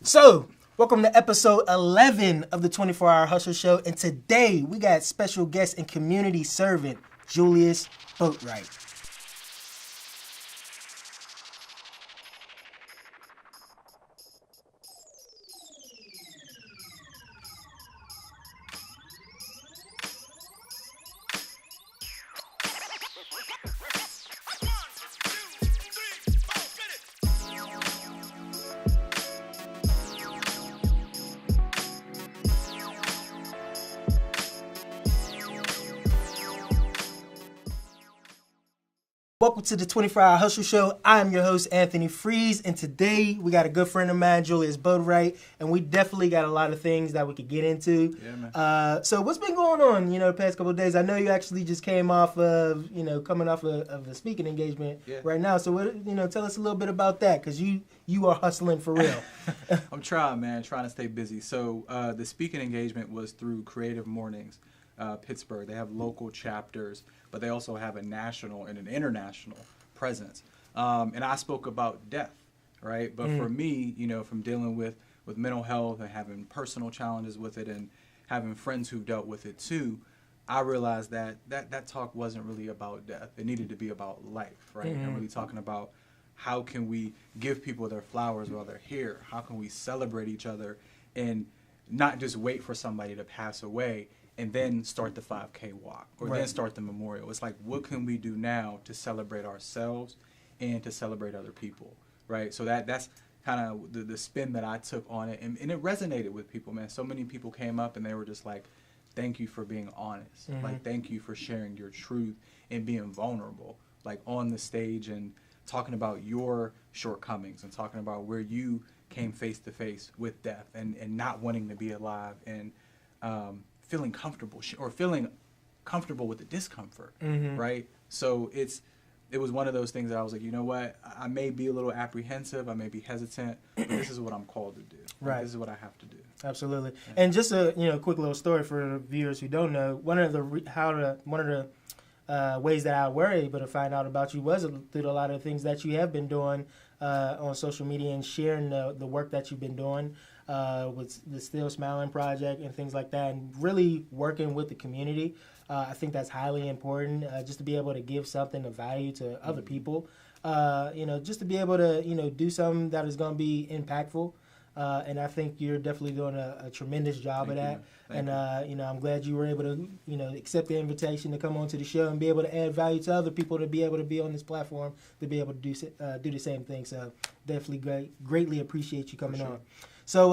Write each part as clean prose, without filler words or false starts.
So, welcome to episode 11 of the 24-Hour Hustle Show. And today, we got special guest and community servant, Julius Boatwright. Welcome to the 24-Hour Hustle Show. I'm your host, Anthony Freeze, and today we got a good friend of mine, Julius Boatwright, and we definitely got a lot of things that we could get into. Yeah, man. So what's been going on, the past couple of days? I know you actually just came off of, coming off of a speaking engagement right now. So, tell us a little bit about that, because you are hustling for real. I'm trying, man, trying to stay busy. So the speaking engagement was through Creative Mornings, Pittsburgh. They have local chapters, but they also have a national and an international presence. And I spoke about death, right? But for me, from dealing with mental health and having personal challenges with it and having friends who've dealt with it too, I realized that talk wasn't really about death. It needed to be about life, right? And really talking about how can we give people their flowers while they're here? How can we celebrate each other and not just wait for somebody to pass away and then start the 5K walk or then start the memorial? It's like, what can we do now to celebrate ourselves and to celebrate other people, right? So that's kind of the spin that I took on it. And it resonated with people, man. So many people came up and they were just like, thank you for being honest. Like, thank you for sharing your truth and being vulnerable, like on the stage and talking about your shortcomings and talking about where you came face to face with death and not wanting to be alive and feeling comfortable with the discomfort, right? So it was one of those things that I was like, you know what? I may be a little apprehensive, I may be hesitant, but this is what I'm called to do. Right. This is what I have to do. Absolutely. Yeah. And just a quick little story for viewers who don't know. One of the ways that I were able to find out about you was through a lot of things that you have been doing on social media and sharing the work that you've been doing with the Still Smiling Project and things like that, and really working with the community. I think that's highly important, just to be able to give something of value to other people. Just to be able to do something that is going to be impactful. And I think you're definitely doing a tremendous job of that. And I'm glad you were able to accept the invitation to come onto the show and be able to add value to other people, to be able to be on this platform, to be able to do the same thing. So definitely greatly appreciate you coming on. So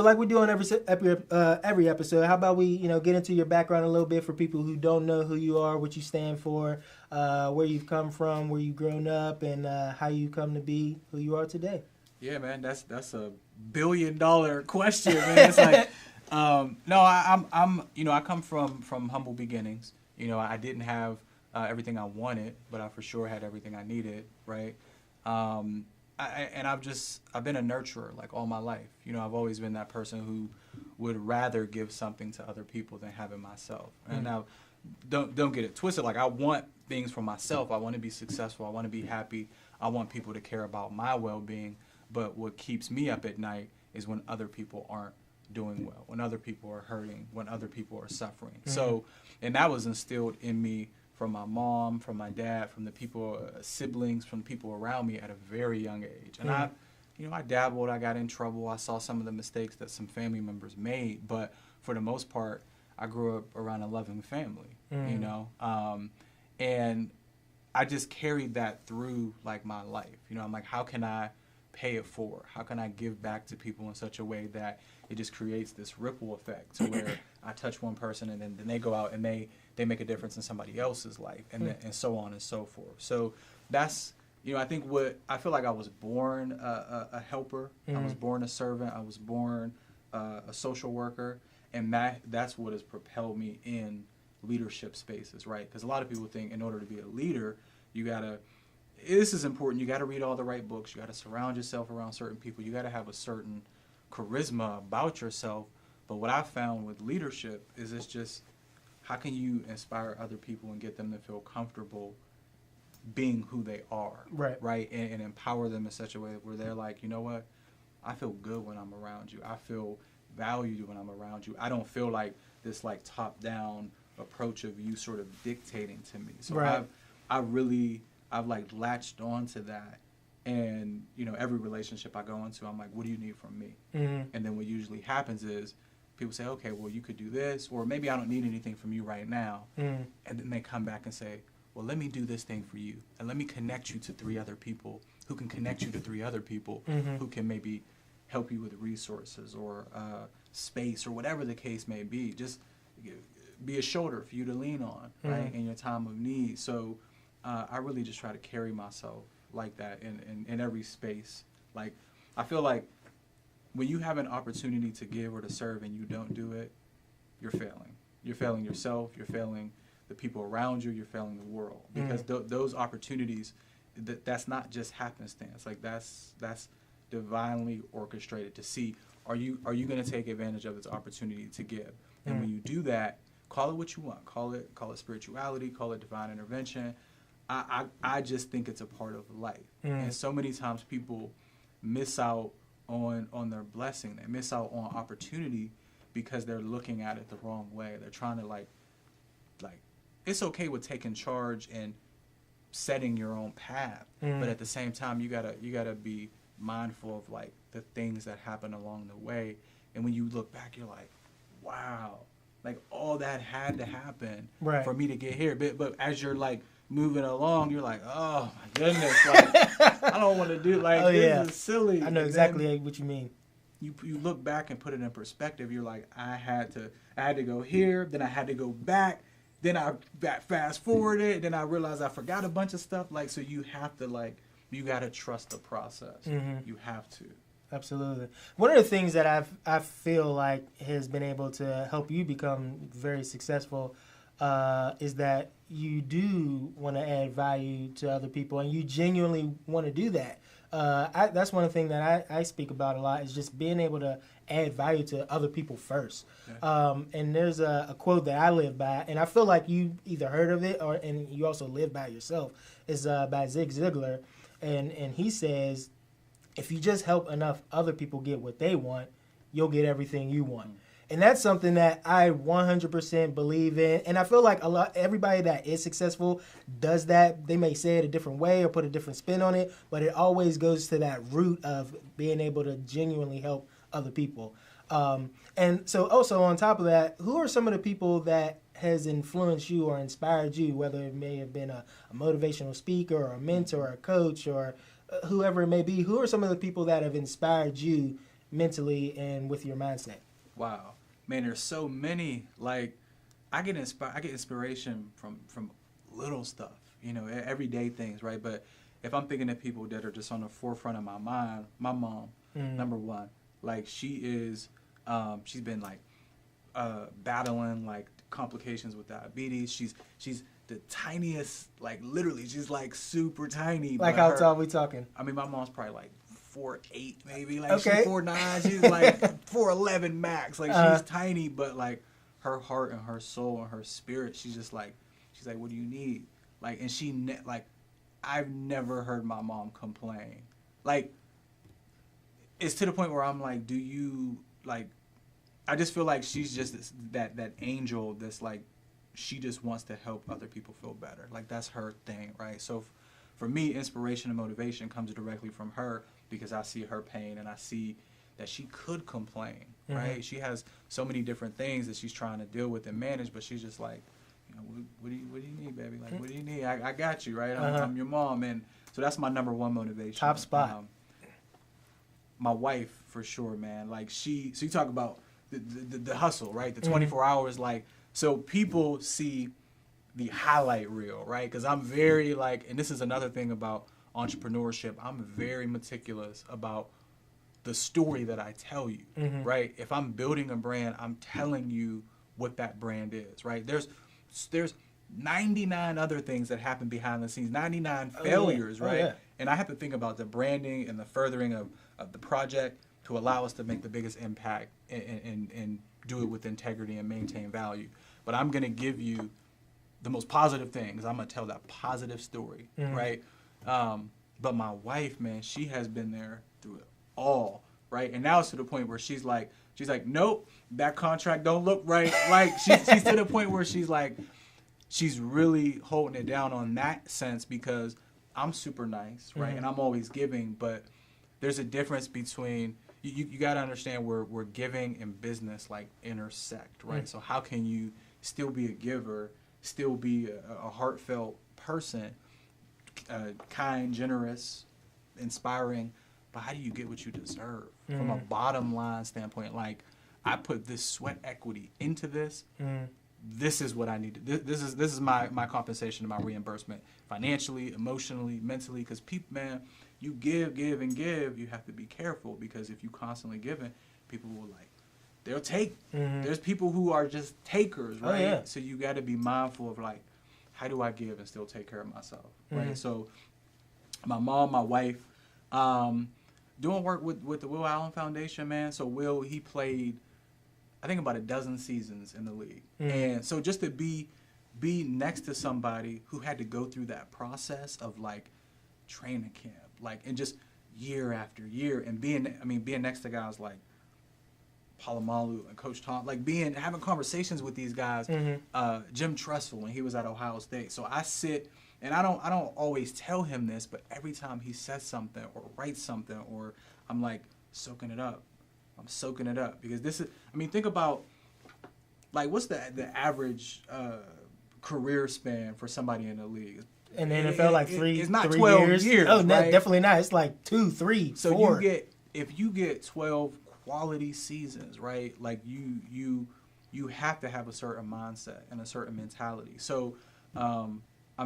like we do on every episode, how about we get into your background a little bit for people who don't know who you are, what you stand for, where you've come from, where you've grown up, and how you come to be who you are today. Yeah, man, that's a $1 billion question, man. It's like, no, I come from humble beginnings. I didn't have everything I wanted, but I for sure had everything I needed, right? I've been a nurturer like all my life. I've always been that person who would rather give something to other people than have it myself. And now, don't get it twisted. Like, I want things for myself. I want to be successful. I want to be happy. I want people to care about my well-being. But what keeps me up at night is when other people aren't doing well, when other people are hurting, when other people are suffering. So, and that was instilled in me from my mom, from my dad, from the people, siblings, from the people around me at a very young age. And I dabbled, I got in trouble, I saw some of the mistakes that some family members made, but for the most part, I grew up around a loving family, and I just carried that through like my life. I'm like, how can I pay it forward? How can I give back to people in such a way that it just creates this ripple effect to where I touch one person and then they go out and they make a difference in somebody else's life, and so on and so forth. So that's, I think I feel like I was born a helper. I was born a servant. I was born a social worker, and that's what has propelled me in leadership spaces, right? Because a lot of people think in order to be a leader, this is important. You got to read all the right books. You got to surround yourself around certain people. You got to have a certain charisma about yourself. But what I found with leadership is it's just, how can you inspire other people and get them to feel comfortable being who they are, right? And empower them in such a way where they're like, you know what, I feel good when I'm around you. I feel valued when I'm around you. I don't feel like this like top down approach of you sort of dictating to me. So right. I've like latched on to that. And, you know, every relationship I go into, I'm like, what do you need from me? Mm-hmm. And then what usually happens is people say, okay, well, you could do this, or maybe I don't need anything from you right now. Mm-hmm. And then they come back and say, well, let me do this thing for you. And let me connect you to 3 other people who can connect you to 3 other people Mm-hmm. who can maybe help you with resources or space or whatever the case may be. Just be a shoulder for you to lean on, right, in your time of need. So I really just try to carry myself like that in every space. Like, I feel like when you have an opportunity to give or to serve and you don't do it, you're failing. You're failing yourself. You're failing the people around you. You're failing the world. Because those opportunities, that's not just happenstance. Like, that's divinely orchestrated to see, are you going to take advantage of this opportunity to give? And when you do that, call it what you want. Call it spirituality. Call it divine intervention. I just think it's a part of life. And so many times people miss out on their blessing. They miss out on opportunity because they're looking at it the wrong way. They're trying to like it's okay with taking charge and setting your own path, but at the same time you gotta be mindful of like the things that happen along the way. And when you look back, you're like, wow, like all that had to happen for me to get here. But as you're like moving along, you're like, oh my goodness, like I don't want to do this is silly. I know exactly what you mean. You look back and put it in perspective. You're like, I had to go here, then I had to go back, then I fast forwarded, then I realized I forgot a bunch of stuff. Like, so you have to you gotta trust the process. You have to. Absolutely. One of the things that I feel like has been able to help you become very successful is that you do want to add value to other people, and you genuinely want to do that. That's one of the things that I speak about a lot, is just being able to add value to other people first. And there's a quote that I live by, and I feel like you either heard of it and you also live by it yourself. It's by Zig Ziglar, and he says, if you just help enough other people get what they want, you'll get everything you want. And that's something that I 100% believe in. And I feel like everybody that is successful does that. They may say it a different way or put a different spin on it, but it always goes to that root of being able to genuinely help other people. And so also on top of that, who are some of the people that has influenced you or inspired you, whether it may have been a motivational speaker or a mentor or a coach or whoever it may be? Who are some of the people that have inspired you mentally and with your mindset? Wow, man, there's so many. Like, I get inspiration from little stuff, everyday things, right? But if I'm thinking of people that are just on the forefront of my mind, my mom, number one, like she's been like battling like complications with diabetes. She's the tiniest, like literally, she's like super tiny. Like, how tall are we talking? I mean, my mom's probably like 4'8", maybe. Like, she's 4'9", she's like 4'11" max. Like, she's tiny, but like her heart and her soul and her spirit, she's like, what do you need? Like, and I've never heard my mom complain. Like, it's to the point where I'm like, do you, like, I just feel like she's just that angel that's like, she just wants to help other people feel better. Like, that's her thing, right? So for me, inspiration and motivation comes directly from her, because I see her pain and I see that she could complain, right? She has so many different things that she's trying to deal with and manage, but she's just like, what do you need, baby? Like, what do you need? I got you, right? I'm your mom. And so that's my number one motivation. Top spot. My wife, for sure, man. Like, so you talk about the hustle, right? The 24 hours, like, so people see the highlight reel, right? Because I'm very and this is another thing about entrepreneurship, I'm very meticulous about the story that I tell you, right? If I'm building a brand, I'm telling you what that brand is, right? There's 99 other things that happen behind the scenes, 99 failures, right? Yeah. And I have to think about the branding and the furthering of the project to allow us to make the biggest impact and do it with integrity and maintain value. But I'm going to give you the most positive things. I'm going to tell that positive story, right? But my wife, man, she has been there through it all, right? And now it's to the point where she's like, nope, that contract don't look right. Like she's to the point where she's like, she's really holding it down on that sense because I'm super nice, right? Mm-hmm. And I'm always giving, but there's a difference between you got to understand where giving and business like intersect, right? Mm-hmm. So how can you still be a giver, still be a heartfelt person, kind, generous, inspiring, but how do you get what you deserve from a bottom line standpoint? Like, I put this sweat equity into this. This is what I need. This is my compensation and my reimbursement financially, emotionally, mentally. Because people, man, you give, and give. You have to be careful because if you constantly giving, people will they'll take. There's people who are just takers, right? Oh, yeah. So you got to be mindful of how do I give and still take care of myself, right? So my mom, my wife, doing work with the Will Allen Foundation, man. So Will, he played, I think, about a dozen seasons in the league. And so just to be next to somebody who had to go through that process of training camp, and just year after year, and being next to guys like Palomalu and Coach Tom, having conversations with these guys, Jim Tressel when he was at Ohio State. So I sit, and I don't always tell him this, but every time he says something or writes something, or I'm soaking it up. I'm soaking it up because this is, think about what's the average career span for somebody in the league? In the NFL, it's not 3 12 years. Oh, right? Definitely not. It's 2, 3, so 4. If you get 12 quality seasons, right? You have to have a certain mindset and a certain mentality. So I'm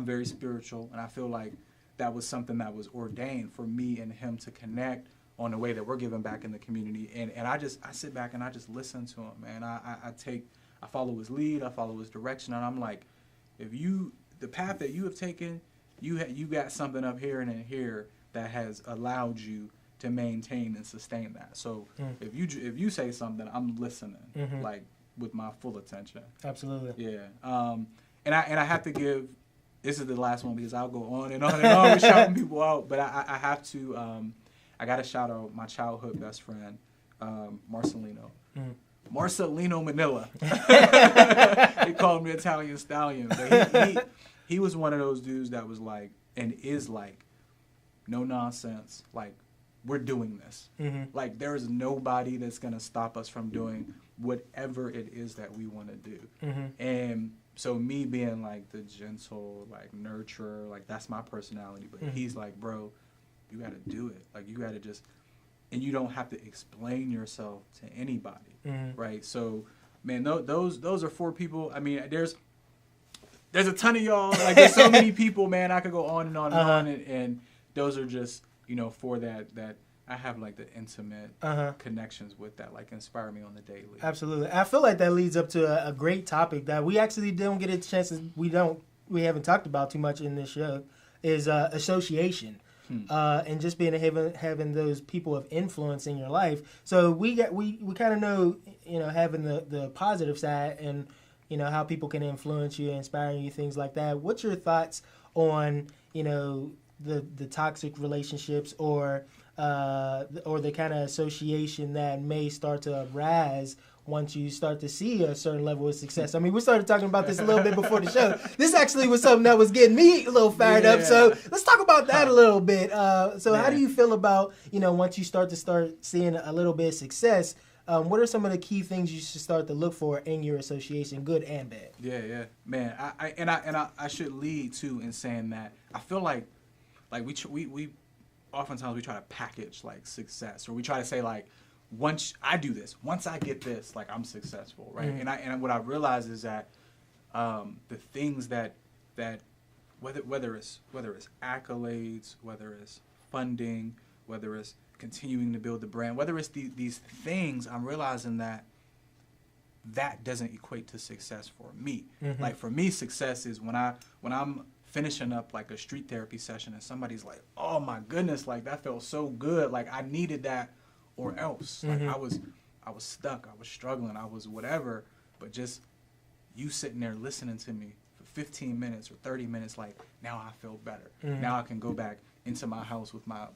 very spiritual, and I feel like that was something that was ordained for me and him to connect on the way that we're giving back in the community. And I sit back and I just listen to him, man. I follow his lead, I follow his direction, and I'm like, the path that you have taken, you got something up here and in here that has allowed you to maintain and sustain that. So if you say something, I'm listening, with my full attention. Absolutely. Yeah. And I have to give, this is the last one because I'll go on and on and on with shouting people out, but I have to, I got to shout out my childhood best friend, Marcelino. Marcelino Manila. They called him the Italian Stallion. But he was one of those dudes that was and is no nonsense. We're doing this. There is nobody that's going to stop us from doing whatever it is that we want to do. And so me being the gentle, nurturer, that's my personality. But he's bro, you got to do it. You got to just, and you don't have to explain yourself to anybody, right? So, man, those are 4 people. There's a ton of y'all. There's so many people, man. I could go on and on and on, and those are just 4 that I have the intimate connections with that inspire me on the daily. Absolutely, I feel like that leads up to a great topic that we actually don't get a chance. We haven't talked about too much in this show is association. And just being having those people of influence in your life. So we kind of know, having the positive side and, how people can influence you, inspire you, things like that. What's your thoughts on, the toxic relationships or the kind of association that may start to arise once you start to see a certain level of success? We started talking about this a little bit before the show. This actually was something that was getting me a little fired up. So let's talk about that a little bit. So how do you feel about, once you start seeing a little bit of success, what are some of the key things you should start to look for in your association, good and bad? Yeah, man. I should lead too in saying that I feel like we oftentimes we try to package success, or we try to say once I do this, once I get this, I'm successful, right? And what I realize is that the things that whether it's accolades, whether it's funding, whether it's continuing to build the brand, whether it's these things, I'm realizing that doesn't equate to success for me. For me, success is when I'm finishing up a street therapy session and somebody's like, oh my goodness, that felt so good, I needed that. Or else, I was stuck, I was struggling, I was whatever, but just you sitting there listening to me for 15 minutes or 30 minutes, now I feel better. Now I can go back into my house with my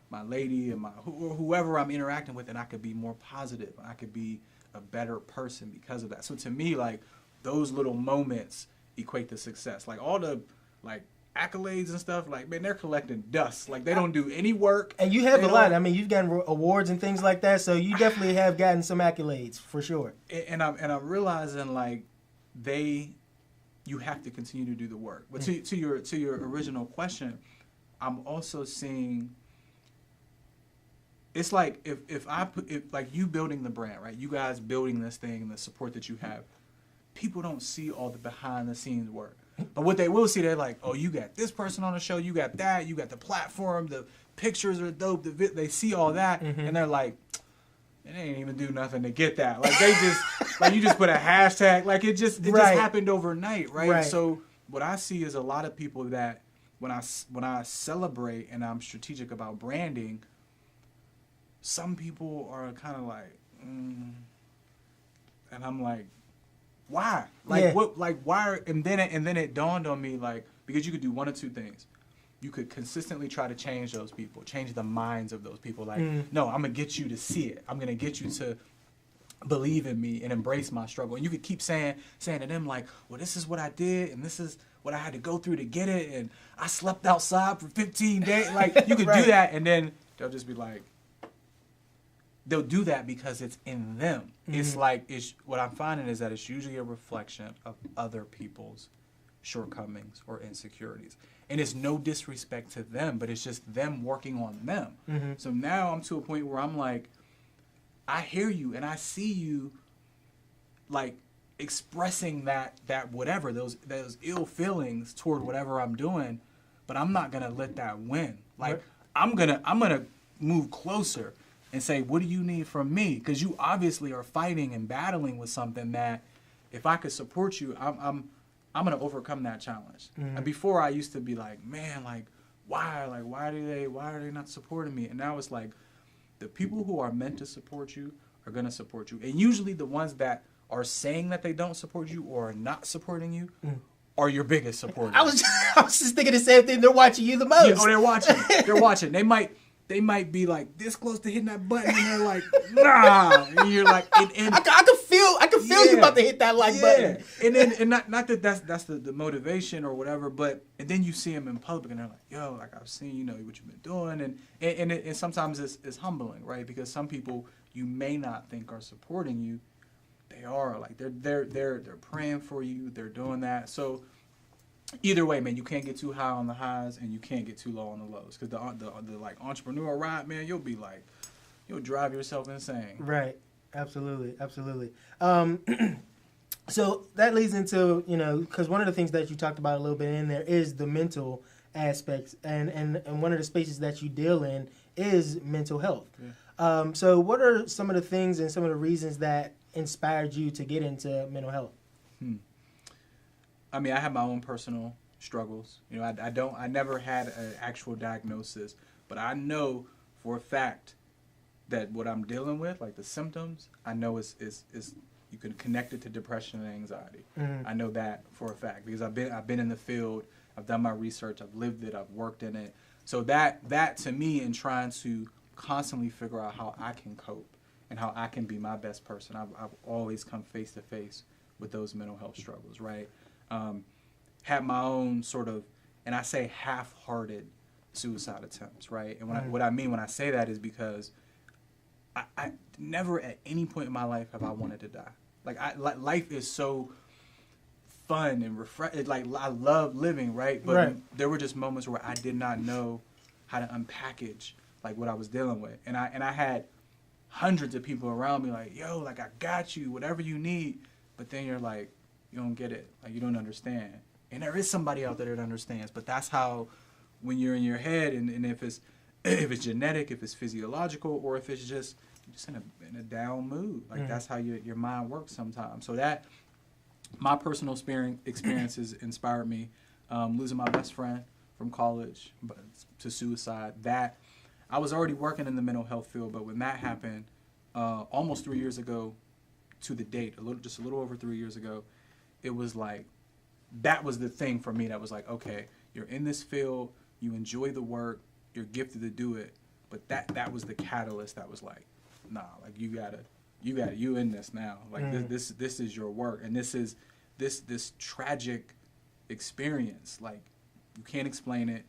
my lady and whoever I'm interacting with, and I could be more positive. I could be a better person because of that. So to me, like, those little moments equate to success. Like, all the like accolades and stuff, like, man, they're collecting dust. Like, they don't do any work. And you have a lot. I mean, you've gotten awards and things like that, so you definitely have gotten some accolades for sure. And I'm realizing, like, you have to continue to do the work. But to your original question, I'm also seeing, it's like if like you building the brand, right? You guys building this thing and the support that you have, people don't see all the behind the scenes work. But what they will see, they're like, oh, you got this person on the show, you got that, you got the platform, the pictures are dope, they see all that, and they're like, it ain't even do nothing to get that. Like, they just, like, you just put a hashtag, like, it just happened overnight, right? So what I see is a lot of people that when I celebrate and I'm strategic about branding, some people are kind of like, and I'm like, why? Like, what? Like, why? And then it dawned on me, like, because you could do one of two things. You could consistently try to change those people, change the minds of those people. Like, no, I'm gonna get you to see it. I'm gonna get you to believe in me and embrace my struggle. And you could keep saying to them, like, well, this is what I did, and this is what I had to go through to get it, and I slept outside for 15 days. Like, you could do that, and then they'll just be like, they'll do that because it's in them. It's like, what I'm finding is that it's usually a reflection of other people's shortcomings or insecurities. And it's no disrespect to them, but it's just them working on them. So now I'm to a point where I'm like, I hear you and I see you, like, expressing that whatever, those ill feelings toward whatever I'm doing, but I'm not gonna let that win. Like, I'm gonna move closer and say, what do you need from me? Because you obviously are fighting and battling with something that, if I could support you, I'm gonna overcome that challenge. And before, I used to be like, man, like, why? Like, why are they not supporting me? And now it's like, the people who are meant to support you are gonna support you. And usually the ones that are saying that they don't support you or are not supporting you are your biggest supporters. I was just thinking the same thing. They're watching you the most. Yeah, they're watching. They're watching. They might be like this close to hitting that button, and they're like, nah. And you're like, and I can feel you about to hit that button. And not that that's the motivation or whatever, but and then you see them in public, and they're like, yo, like, I've seen, you know, what you've been doing, and sometimes it's humbling, right? Because some people you may not think are supporting you, they are. Like, they're praying for you, they're doing that. So either way, man, you can't get too high on the highs and you can't get too low on the lows, because the like entrepreneur ride, man, you'll drive yourself insane. Right. Absolutely. So that leads into, you know, because one of the things that you talked about a little bit in there is the mental aspects, and one of the spaces that you deal in is mental health. Yeah. So what are some of the things and some of the reasons that inspired you to get into mental health? I mean, I have my own personal struggles. You know, I never had an actual diagnosis, but I know for a fact that what I'm dealing with, like the symptoms, I know is you can connect it to depression and anxiety. I know that for a fact because I've been in the field, I've done my research, I've lived it, I've worked in it. So that to me, in trying to constantly figure out how I can cope and how I can be my best person, I've always come face to face with those mental health struggles, right? Had my own sort of, and I say half-hearted suicide attempts, right? And what I mean when I say that is because I never at any point in my life have I wanted to die. Like, life is so fun and refreshing. Like, I love living, right? But there were just moments where I did not know how to unpackage like what I was dealing with, and I had hundreds of people around me like, yo, like, I got you, whatever you need. But then you're like, you don't get it, like, you don't understand. And there is somebody out there that understands, but that's how, when you're in your head, and if it's genetic, if it's physiological, or if it's just in a down mood, like that's how your mind works sometimes. So that, my personal experiences inspired me. Losing my best friend from college to suicide. That I was already working in the mental health field, but when that happened, almost 3 years ago to the date, just a little over 3 years ago, it was like, that was the thing for me that was like, okay, you're in this field, you enjoy the work, you're gifted to do it, But that was the catalyst that was like, nah, like you in this now. Like this is your work, and this is this tragic experience. Like you can't explain it,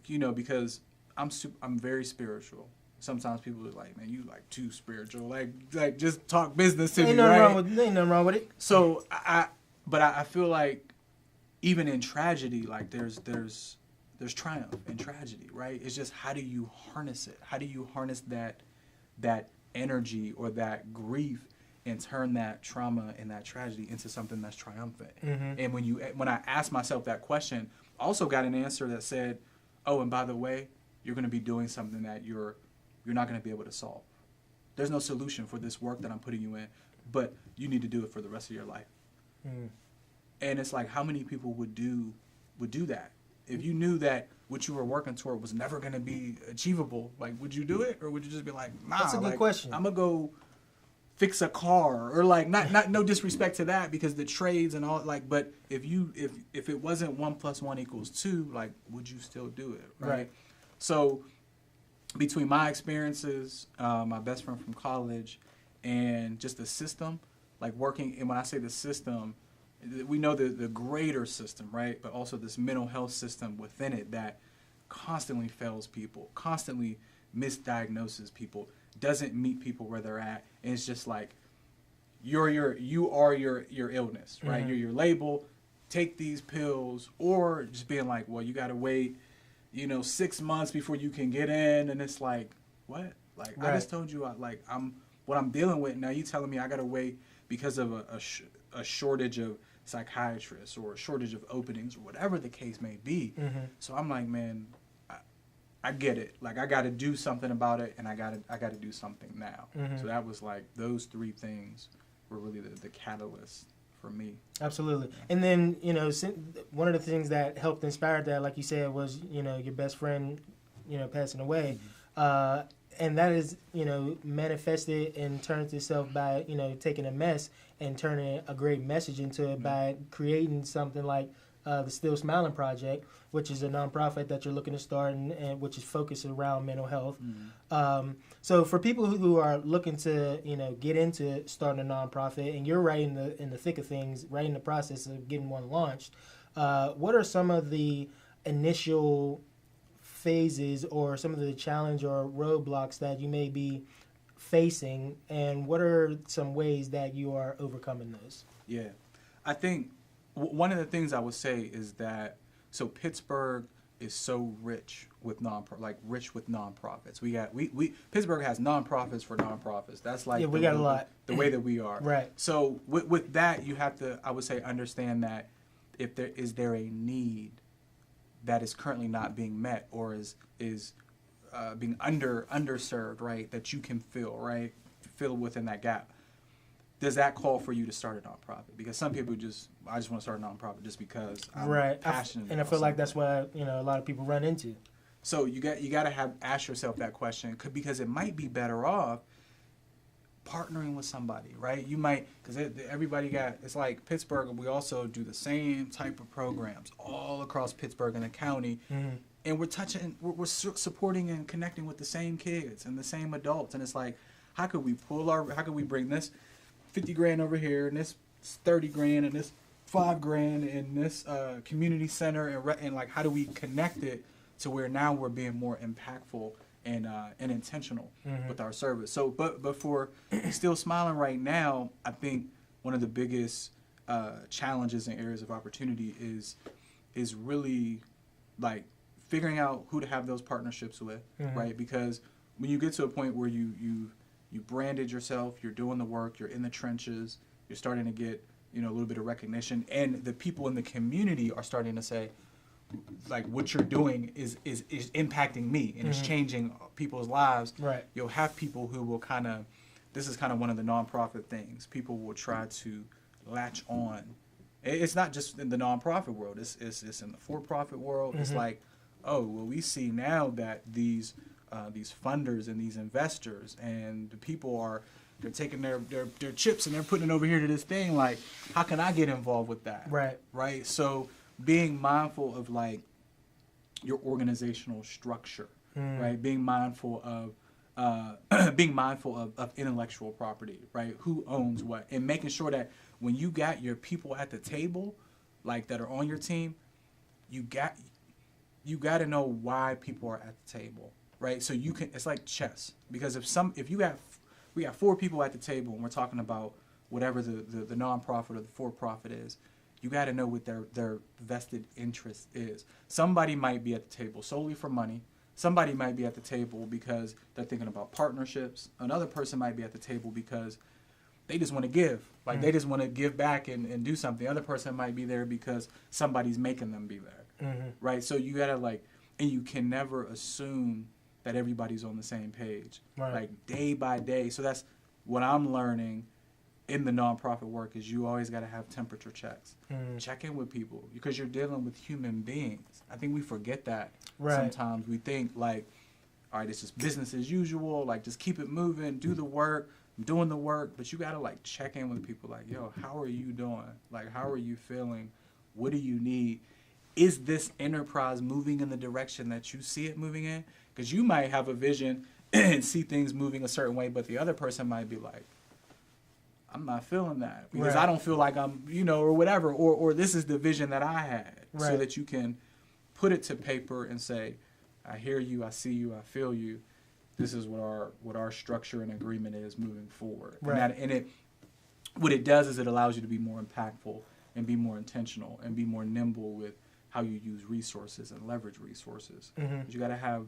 you know, because I'm very spiritual. Sometimes people are like, man, you like too spiritual. Like just talk business to me, right? Ain't nothing wrong with it. So I feel like even in tragedy, like there's triumph in tragedy, right? It's just how do you harness it? How do you harness that energy or that grief and turn that trauma and that tragedy into something that's triumphant? And when I asked myself that question, I also got an answer that said, oh, and by the way, you're going to be doing something that you're not going to be able to solve. There's no solution for this work that I'm putting you in, but you need to do it for the rest of your life. And it's like, how many people would do that? If you knew that what you were working toward was never going to be achievable, like, would you do it? Or would you just be like, nah, that's a good question. I'm going to go fix a car, or like, not no disrespect to that, because the trades and all, like, but if it wasn't 1 + 1 = 2, like, would you still do it? Right. So between my experiences, my best friend from college, and just the system, like working, and when I say the system, we know the greater system, right? But also this mental health system within it that constantly fails people, constantly misdiagnoses people, doesn't meet people where they're at. And it's just like, you are your illness, right? You're your label, take these pills, or just being like, well, you got to wait, 6 months before you can get in. And it's like, what? Like, I just told you, what I'm dealing with. Now you telling me I got to wait because of a shortage of psychiatrists or a shortage of openings or whatever the case may be. So I'm like, man, I get it. Like, I got to do something about it, and I got to do something now. So that was like, those three things were really the catalyst for me. Absolutely. And then, one of the things that helped inspire that, like you said, was, your best friend, passing away. And that is, manifested and turns itself by, taking a mess and turning a great message into it by creating something like the Still Smiling Project, which is a nonprofit that you're looking to start and which is focused around mental health. So for people who are looking to, get into starting a nonprofit, and you're right in the thick of things, right in the process of getting one launched, what are some of the initial phases or some of the challenge or roadblocks that you may be facing, and what are some ways that you are overcoming those? Yeah, I think one of the things I would say is that, so Pittsburgh is so rich with nonprofits. We Pittsburgh has nonprofits for nonprofits. That's like, we got a lot. The way that we are. Right. So with that, you have to, I would say, understand that if there is a need that is currently not being met, or is being underserved, right? That you can fill within that gap. Does that call for you to start a nonprofit? Because some people I just want to start a nonprofit just because I'm passionate. And I feel like that's what a lot of people run into. So you got to ask yourself that question, because it might be better off partnering with somebody, right? You might, because it's like Pittsburgh, we also do the same type of programs all across Pittsburgh and the county. And we're supporting and connecting with the same kids and the same adults. And it's like, how could we bring this 50 grand over here, and this 30 grand, and this 5 grand in this community center, and like, how do we connect it to where now we're being more impactful and intentional with our service? So, but for Still Smiling right now, I think one of the biggest challenges and areas of opportunity is really like figuring out who to have those partnerships with, right? Because when you get to a point where you branded yourself, you're doing the work, you're in the trenches, you're starting to get a little bit of recognition, and the people in the community are starting to say, like, what you're doing is impacting me and it's changing people's lives. Right. You'll have people who will this is kind of one of the nonprofit things. People will try to latch on. It's not just in the nonprofit world. It's in the for-profit world. It's like, oh, well, we see now that these funders and these investors and the people they're taking their chips and they're putting it over here to this thing. Like, how can I get involved with that? Right. So being mindful of like your organizational structure, right? Being mindful of intellectual property, right? Who owns what, and making sure that when you got your people at the table, like that are on your team, you got to know why people are at the table, right? So you can, it's like chess, because we got 4 people at the table and we're talking about whatever the nonprofit or the for-profit is, you got to know what their vested interest is. Somebody might be at the table solely for money. Somebody might be at the table because they're thinking about partnerships. Another person might be at the table because they just want to give. Like, they just want to give back and do something. The other person might be there because somebody's making them be there, right? So you got to, and you can never assume that everybody's on the same page, like day by day. So that's what I'm learning in the nonprofit work, is you always got to have temperature checks. Check in with people, because you're dealing with human beings. I think we forget that sometimes. We think like, all right, it's just business as usual, like just keep it moving, do the work, I'm doing the work, but you got to like check in with people like, yo, how are you doing? Like, how are you feeling? What do you need? Is this enterprise moving in the direction that you see it moving in? Because you might have a vision and see things moving a certain way, but the other person might be like, I'm not feeling that because I don't feel like I'm, or whatever, or this is the vision that I had, so that you can put it to paper and say, I hear you, I see you, I feel you. This is what our structure and agreement is moving forward. What it does is it allows you to be more impactful and be more intentional and be more nimble with how you use resources and leverage resources. But you got to have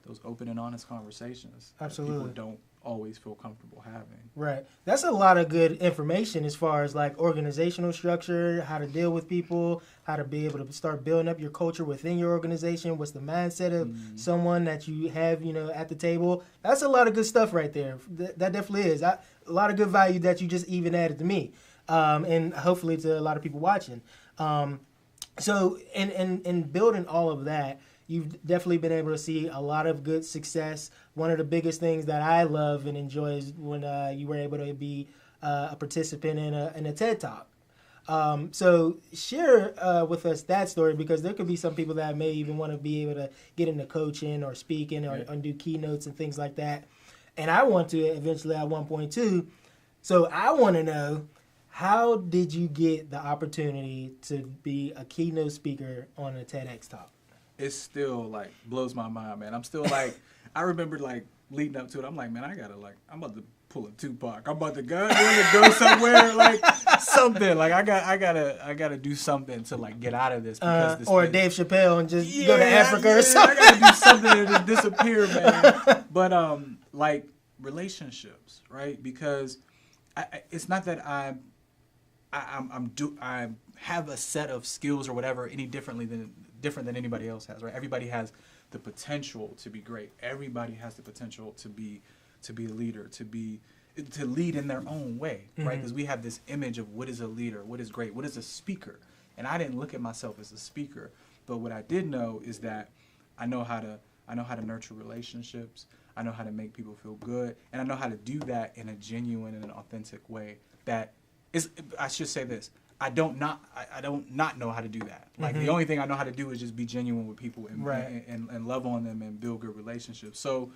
those open and honest conversations that people don't always feel comfortable having. Right. That's a lot of good information as far as like organizational structure, how to deal with people, how to be able to start building up your culture within your organization. What's the mindset of someone that you have, at the table? That's a lot of good stuff right there. That definitely is. A lot of good value that you just even added to me, and hopefully to a lot of people watching. So in building all of that, you've definitely been able to see a lot of good success. One of the biggest things that I love and enjoy is when you were able to be a participant in a TED Talk. So share with us that story, because there could be some people that may even want to be able to get into coaching or speaking or do keynotes and things like that. And I want to eventually at one point too. So I want to know, how did you get the opportunity to be a keynote speaker on a TEDx Talk? It still like blows my mind, man. I'm still like, I remember like leading up to it. I'm like, man, I'm about to pull a Tupac. I'm about to go somewhere, like something. Like I gotta do something to like get out of this. Because or Dave Chappelle and just go to Africa or something. I gotta do something to just disappear, man. But like relationships, right? Because it's not that I have a set of skills or whatever any different than anybody else has, right? Everybody has the potential to be great. Everybody has the potential to be a leader, to lead in their own way, right? Because we have this image of what is a leader, what is great, what is a speaker. And I didn't look at myself as a speaker, but what I did know is that I know how to nurture relationships. I know how to make people feel good, and I know how to do that in a genuine and an authentic way. That is, I should say this. I don't not know how to do that. Like the only thing I know how to do is just be genuine with people and love on them and build good relationships. So,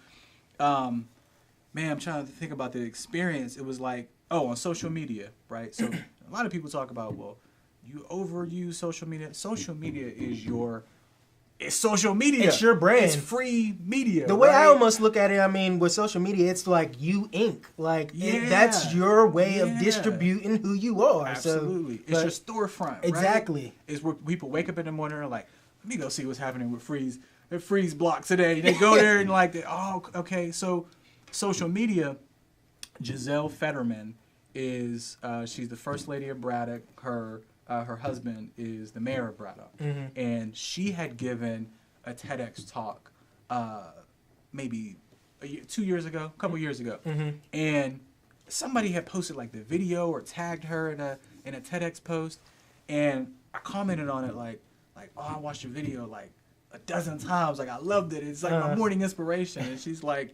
man, I'm trying to think about the experience. It was like, on social media, right? So a lot of people talk about, well, you overuse social media. Social media is it's social media. It's your brand. It's free media. The way I almost look at it, with social media, it's like you Inc. Like that's your way of distributing who you are. Absolutely. So, it's your storefront. Exactly. Right? It's where people wake up in the morning and are like, let me go see what's happening with Freeze block today. They go there and like, okay. So social media, Giselle Fetterman is, she's the first lady of Braddock. Her husband is the mayor of Braddock, and she had given a TEDx talk maybe 2 years ago, a couple years ago, and somebody had posted like the video or tagged her in a TEDx post, and I commented on it like I watched your video like a dozen times, like I loved it. It's like my morning inspiration, and she's like,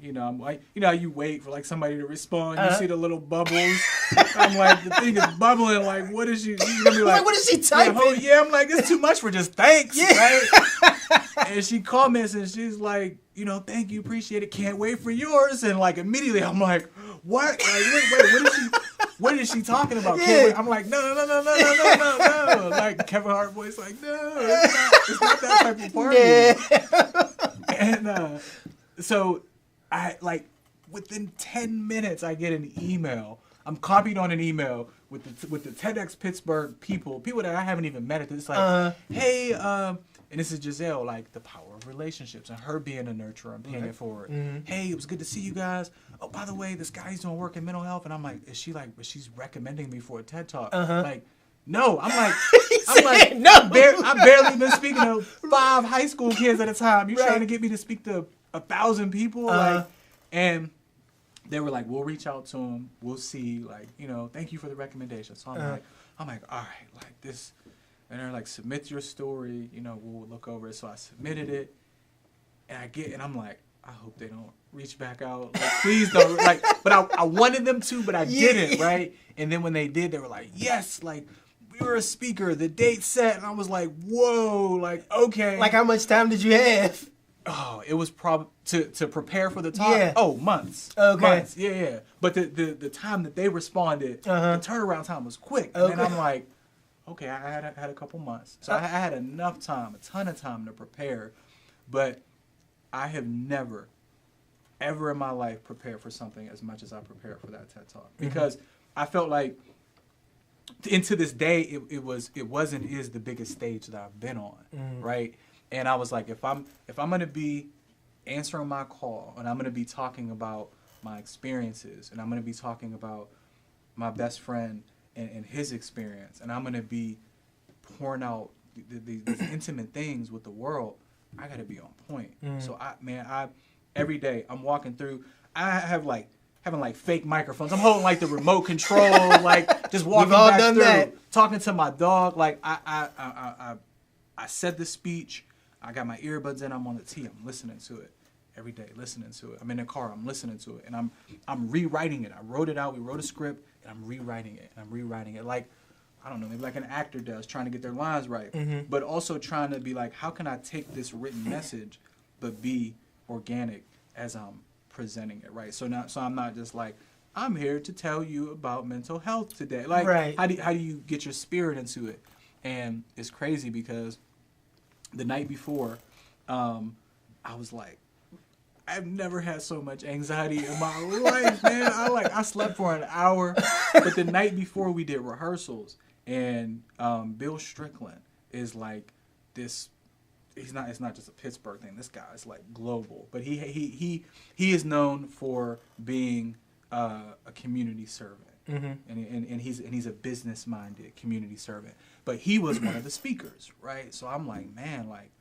I'm like, how you wait for like somebody to respond. You see the little bubbles. I'm like, the thing is bubbling. Like, what is she's gonna be like? What is she typing? I'm like, it's too much for just thanks, right? And she comments and she's like, you know, thank you, appreciate it, can't wait for yours. And like immediately I'm like, what? Like, wait, what is she talking about? Yeah. I'm like, no. Like Kevin Hart voice, like, no, it's not that type of party. Yeah. And so I like within 10 minutes I get an email. I'm copied on an email with the Tedx Pittsburgh people that I haven't even met. It's like, hey, and this is Giselle, like the power of relationships and her being a nurturer and paying it forward. Mm-hmm. Hey, it was good to see you guys. Oh, by the way, this guy's doing work in mental health, and I'm like, she's recommending me for a TED Talk? Like, no. I'm like, no. I've barely been speaking to 5 high school kids at a time. You're trying to get me to speak to 1,000 people, like, and they were like, we'll reach out to them. We'll see, like, you know, thank you for the recommendation. So I'm like, all right, like this. And they're like, submit your story, you know, we'll look over it. So I submitted it, and I'm like, I hope they don't reach back out. Like, please don't. Like, but I wanted them to, but I didn't, right? And then when they did, they were like, yes, like, we were a speaker, the date set. And I was like, whoa, like, okay. Like, how much time did you have? Oh, it was probably to prepare for the talk. Yeah. Oh, months. Okay. Months. Yeah. But the time that they responded, the turnaround time was quick. And then I'm like, okay, I had a couple months. So I had enough time, a ton of time to prepare. But I have never, ever in my life prepared for something as much as I prepared for that TED Talk. Because I felt like, and to this day, it is the biggest stage that I've been on, right? And I was like, if I'm going to be answering my call, and I'm going to be talking about my experiences, and I'm going to be talking about my best friend and his experience, and I'm going to be pouring out these intimate things with the world, I got to be on point. So I every day I'm walking through, I have having like fake microphones. I'm holding like the remote control, like just walking back through, talking to my dog. Like I said the speech. I got my earbuds in. I'm on the T. I'm listening to it every day. Listening to it. I'm in the car. I'm listening to it, and I'm rewriting it. I wrote it out. We wrote a script, and I'm rewriting it. And I'm rewriting it like, I don't know, maybe like an actor does, trying to get their lines right, but also trying to be like, how can I take this written message, but be organic as I'm presenting it, right? So I'm not just like, I'm here to tell you about mental health today. Like, how do you get your spirit into it? And it's crazy because the night before, I was like, I've never had so much anxiety in my life, man. I slept for an hour, but the night before we did rehearsals, and Bill Strickland is like this. It's not just a Pittsburgh thing. This guy is like global, but he is known for being a community servant, and he's a business minded community servant. But he was one of the speakers, right? So I'm like, man, like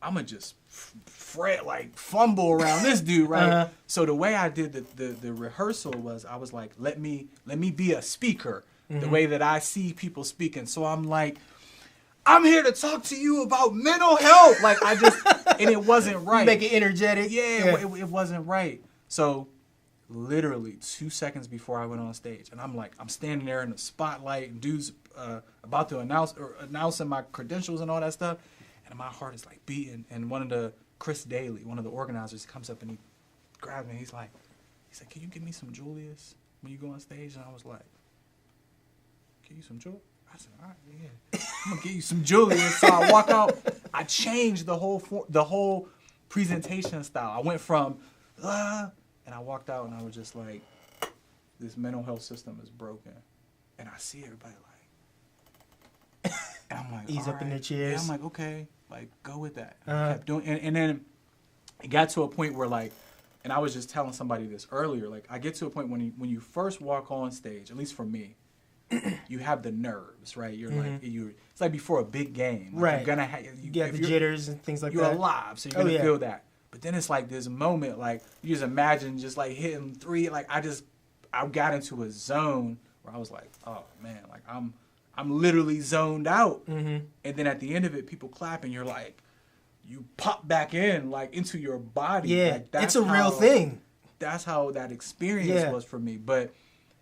I'm gonna just fumble around this dude, right? So the way I did the rehearsal was, I was like, let me be a speaker the way that I see people speaking. So I'm like, I'm here to talk to you about mental health. Like and it wasn't right. Make it energetic. Yeah. It wasn't right. So literally 2 seconds before I went on stage, and I'm standing there in the spotlight, and dude's about to announcing my credentials and all that stuff, and my heart is like beating. And Chris Daly, one of the organizers, comes up and he grabs me. He's like, can you give me some Julius when you go on stage? And I was like, give you some Julius? I said, all right, yeah, I'm gonna give you some Julius. So I walk out. I changed the whole presentation style. I went from and I walked out, and I was just like, this mental health system is broken. And I see everybody like, and I'm like, ease up in their chairs. Yeah, I'm like, okay, like go with that. And I kept doing, and then it got to a point where like, and I was just telling somebody this earlier, like I get to a point when you first walk on stage, at least for me, you have the nerves, right? You're like, it's like before a big game. Like right. You're gonna you get the jitters and things like that. You're alive, so you're gonna feel that. But then it's like this moment, like you just imagine just like hitting 3. Like I got into a zone where I was like, oh man, like I'm literally zoned out. And then at the end of it, people clap, and you're like, you pop back in, like into your body. Yeah, like, it's a real thing. That's how that experience was for me.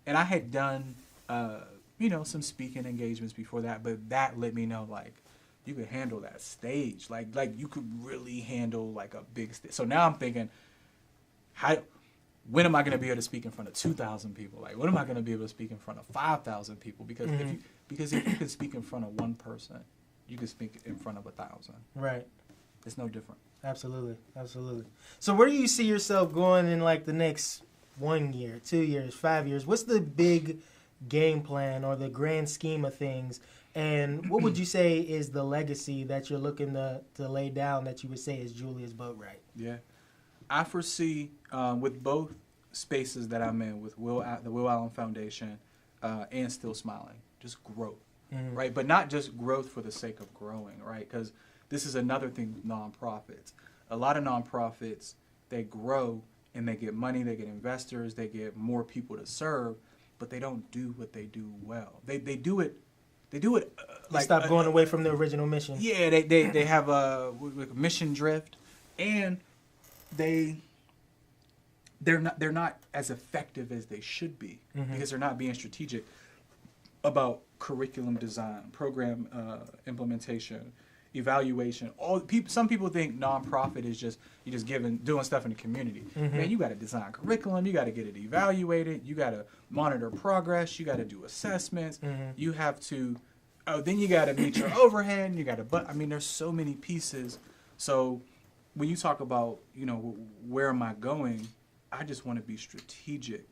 And I had done, some speaking engagements before that, but that let me know, like, you could handle that stage. Like you could really handle like a big stage. So now I'm thinking, when am I going to be able to speak in front of 2,000 people? Like, when am I going to be able to speak in front of 5,000 people? Because if you can speak in front of one person, you can speak in front of 1,000. Right. It's no different. Absolutely. So where do you see yourself going in like the next 1 year, 2 years, 5 years? What's the big game plan or the grand scheme of things? And what would you say is the legacy that you're looking to lay down that you would say is Julius Boatwright? Yeah. I foresee with both spaces that I'm in, with the Will Allen Foundation and Still Smiling, just growth, right? But not just growth for the sake of growing, right? Because this is another thing with nonprofits. A lot of nonprofits, they grow and they get money, they get investors, they get more people to serve, but they don't do what they do well. They do it. Like stop going away from the original mission. Yeah, they have a mission drift, and they're not as effective as they should be because they're not being strategic about curriculum design, program implementation, evaluation. Some people think nonprofit is just doing stuff in the community. Man, you got to design curriculum, you got to get it evaluated, you got to monitor progress, you got to do assessments, you have to. Then you got to meet your overhead. You got to. But I mean, there's so many pieces. So when you talk about, where am I going? I just want to be strategic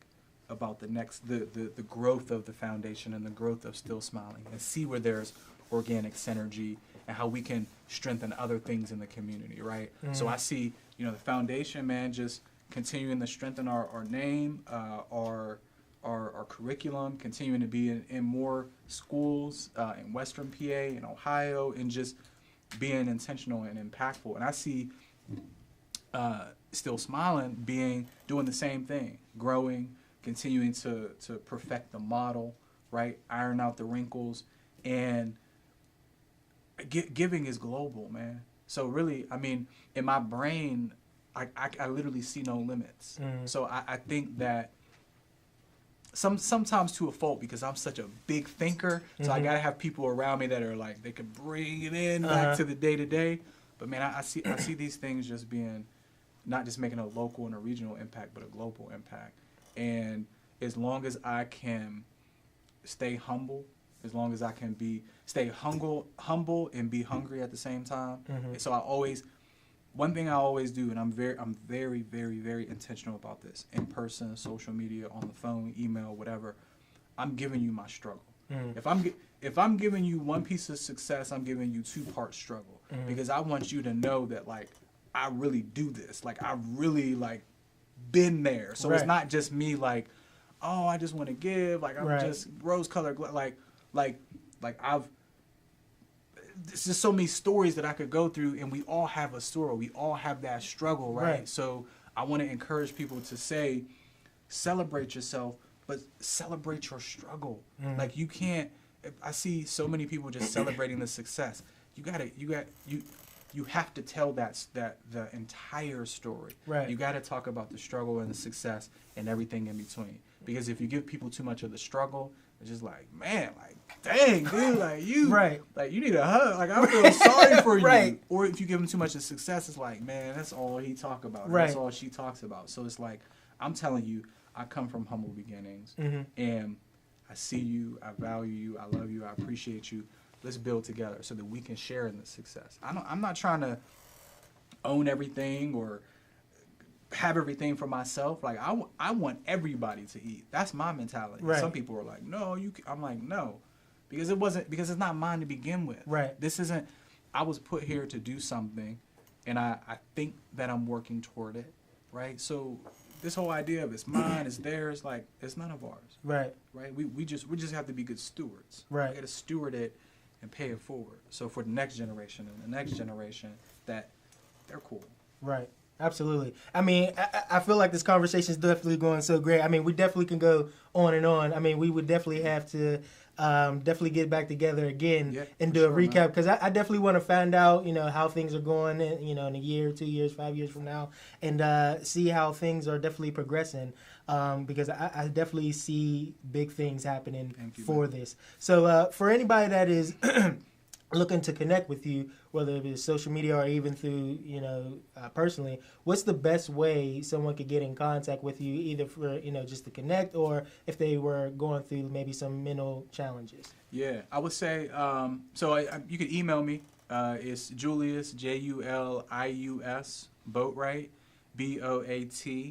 about the growth of the foundation and the growth of Still Smiling, and see where there's organic synergy and how we can strengthen other things in the community, right? So I see, the foundation, man, just continuing to strengthen our name, our curriculum, continuing to be in more schools in Western PA and Ohio, and just being intentional and impactful. And I see Still Smiling doing the same thing, growing, continuing to perfect the model, right? Iron out the wrinkles, and giving is global, man. So really, I mean, in my brain, I literally see no limits. So I think that sometimes to a fault, because I'm such a big thinker, so I gotta have people around me that are like, they can bring it in back to the day to day. But man, I see these things just being, not just making a local and a regional impact, but a global impact. And as long as I can stay humble, as long as I can stay humble and be hungry at the same time. And so one thing I always do, and I'm very, very, very intentional about this, in person, social media, on the phone, email, whatever, I'm giving you my struggle. If I'm giving you one piece of success, I'm giving you 2-part struggle, because I want you to know that, like, I really do this. Like, I've really, like, been there. So It's not just me, like, oh, I just want to give. Like, I'm just rose-colored. Like there's just so many stories that I could go through, and we all have a story. We all have that struggle, right? So I want to encourage people to say, celebrate yourself, but celebrate your struggle. Like, you can't. I see so many people just celebrating the success. You have to tell the entire story. Right. You got to talk about the struggle and the success and everything in between. Because if you give people too much of the struggle, it's just like, man, like, dang, dude, like, you, like, you need a hug. Like, I feel sorry for you. Or if you give them too much of success, it's like, man, that's all he talk about. That's all she talks about. So it's like, I'm telling you, I come from humble beginnings, and I see you, I value you, I love you, I appreciate you. Let's build together so that we can share in the success. I'm not trying to own everything or have everything for myself. Like, I want everybody to eat. That's my mentality. Some people are like, no, I'm like, no, because it's not mine to begin with. This isn't. I was put here to do something, and I think that I'm working toward it. Right. So this whole idea of it's mine, it's theirs, like, it's none of ours. Right. We just have to be good stewards. We got to steward it and pay it forward. So for the next generation and the next generation, that they're cool. Right. Absolutely. I mean, I feel like this conversation is definitely going so great. I mean, we definitely can go on and on. I mean, we would definitely have to definitely get back together again and do a recap, because I definitely want to find out, how things are going, in a year, 2 years, 5 years from now, and see how things are definitely progressing, because I definitely see big things happening for this. So for anybody that is looking to connect with you, whether it is social media or even through, personally, what's the best way someone could get in contact with you, either for, just to connect, or if they were going through maybe some mental challenges? Yeah, I would say, you can email me. It's Julius, Julius, Boatwright, BOATWRIGHT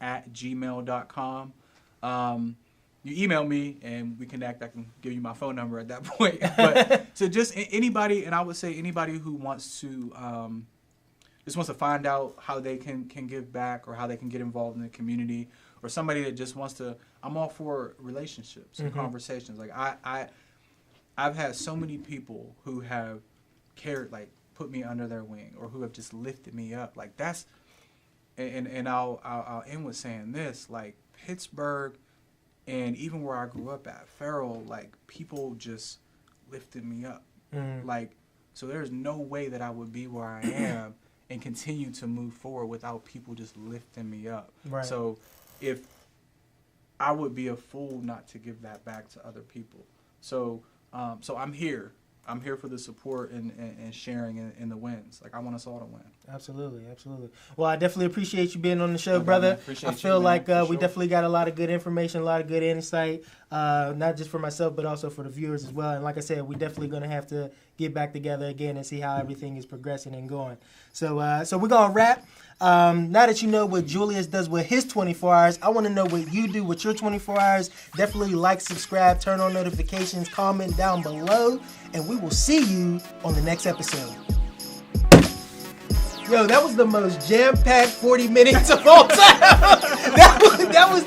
@gmail.com. You email me and we connect. I can give you my phone number at that point. But so just anybody, and I would say anybody who wants to just wants to find out how they can give back or how they can get involved in the community, or somebody that just wants to. I'm all for relationships and conversations. Like I've had so many people who have cared, like put me under their wing, or who have just lifted me up. Like that's, and I'll end with saying this, like Pittsburgh. And even where I grew up at, Farrell, like, people just lifted me up. Like, so there's no way that I would be where I am and continue to move forward without people just lifting me up. Right. So if I would be a fool not to give that back to other people. So I'm here. I'm here for the support and sharing in the wins. Like, I want us all to win. Absolutely, absolutely. Well, I definitely appreciate you being on the show, brother. I feel like we definitely got a lot of good information, a lot of good insight, not just for myself, but also for the viewers as well. And like I said, we're definitely going to have to get back together again and see how everything is progressing and going. So we're going to wrap. Now that you know what Julius does with his 24 hours, I want to know what you do with your 24 hours. Definitely like, subscribe, turn on notifications, comment down below, and we will see you on the next episode. Yo, that was the most jam-packed 40 minutes of all time. that was